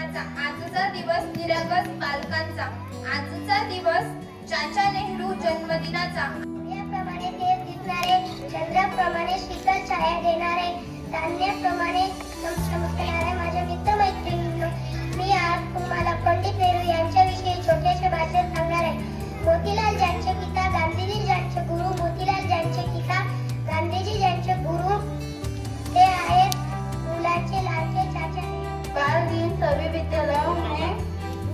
प्रेमाचा, आजचा दिवस निरागस बालकांचा, आजचा दिवस चाचा नेहरू जन्मदिनाचा। सूर्याप्रमाणे तेज दिसणारे, चंद्राप्रमाणे शीतल छाया देणारे, धान्याप्रमाणे चमकणारे माझ्या मित्रमैत्रिणींनो, मी आज तुम्हाला पंडित नेहरू यांच्याविषयी छोट्याशा भाषेत सांगणार आहे। मोतीलाल ज्यांचे पिता, गांधीजी ज्यांचे गुरु, मोतीलाल ज्यांचे पिता, गांधीजी ज्यांचे गुरु, ते आहेत मुलांचे लाडके चाचा नेहरू। बाल दिन सभी विद्यालयों में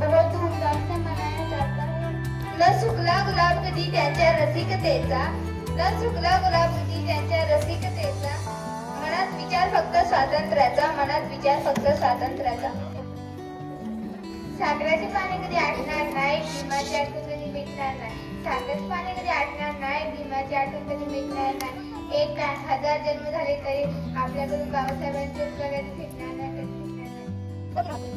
बहुत धूमधाम से मनाया जाता है। न सुकला गुलाब कधी त्यांच्या रसिकतेचा, न सुकला गुलाब कधी त्यांच्या रसिकतेचा, मनात विचार फक्त स्वातंत्र्याचा, मनात विचार फक्त स्वातंत्र्याचा। सागराचे पाणी कधी आटणार नाही, भीमाची आठवण कधी मिटणार नाही, सागराचे पाणी कधी आटणार नाही, भीमाची आठवण कधी मिटणार नाही। एक काय 1000 जन्म झाले तरी आपल्याकडून बाबासाहेबांची उपकार्याने फिरणार नाही, कधी फिरणार नाही।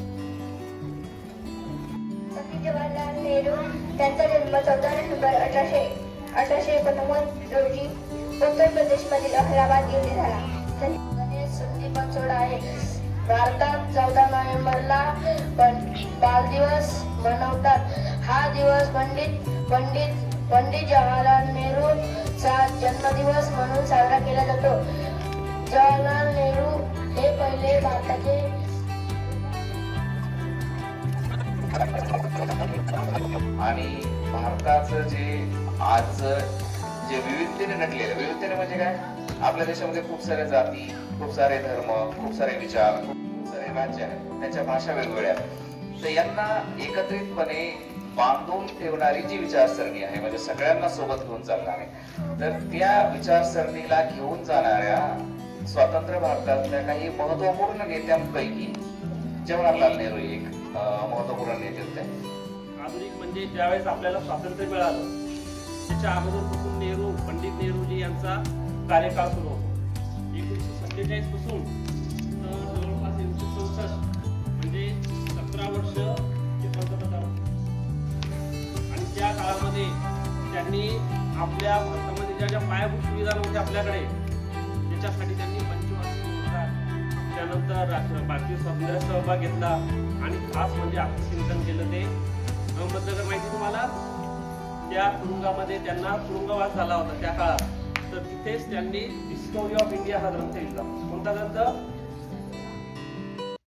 पंडित जवाहरलाल नेहरू त्यांचा जन्म 14 नोव्हेंबर 1889 रोजी उत्तर प्रदेशमधील अलाहाबाद येथे झाला। गणेश चतुर्थी पण आहे। भारतात 14 नोव्हेंबरला बाल दिवस मनवतात। हा दिवस पंडित जवाहरलाल नेहरू चा जन्मदिवस म्हणून साजरा केला जातो। जवाहरलाल नेहरू हे पहिले भारताचे आणि भारताचं जे आज जे विविधतेने नटलेलं, विविधतेने म्हणजे काय, आपल्या देशामध्ये खूप साऱ्या जाती, खूप सारे धर्म, खूप सारे विचार, खूप सारे राज्य आहेत, त्यांच्या भाषा वेगवेगळ्या आहेत। तर यांना एकत्रितपणे बांधून ठेवणारी जी विचारसरणी आहे, म्हणजे सगळ्यांना सोबत घेऊन चालणारी, तर त्या विचारसरणीला घेऊन जाणाऱ्या स्वतंत्र भारतातल्या काही महत्वपूर्ण नेत्यांपैकी जवाहरलाल नेहरू एक महत्वपूर्ण नेते होते। आधुनिक म्हणजे ज्यावेळेस आपल्याला स्वातंत्र्य मिळालं त्याच्या अगोदरपासून नेहरू, पंडित नेहरूजी यांचा कार्यकाळ सुरू होतो। 1947 पासून जवळपास 1964 म्हणजे 17 वर्ष ते पंतप्रधान होते। आणि त्या काळामध्ये त्यांनी आपल्या भारतामध्ये ज्या पायाभूत सुविधा नव्हत्या आपल्याकडे, त्याच्यासाठी त्यांनी पंचवार्षिक योजना, त्यानंतर भारतीय स्वातंत्र्यात सहभाग घेतला आणि खास म्हणजे आत्मचिंतन केलं ते अहमदनगर, माहिती तुम्हाला, त्या तुरुंगामध्ये त्यांना तुरुंगवास झाला होता त्या काळात। तर तिथेच त्यांनी डिस्कवरी ऑफ इंडिया हा ग्रंथ लिहिला। कोणता ग्रंथ?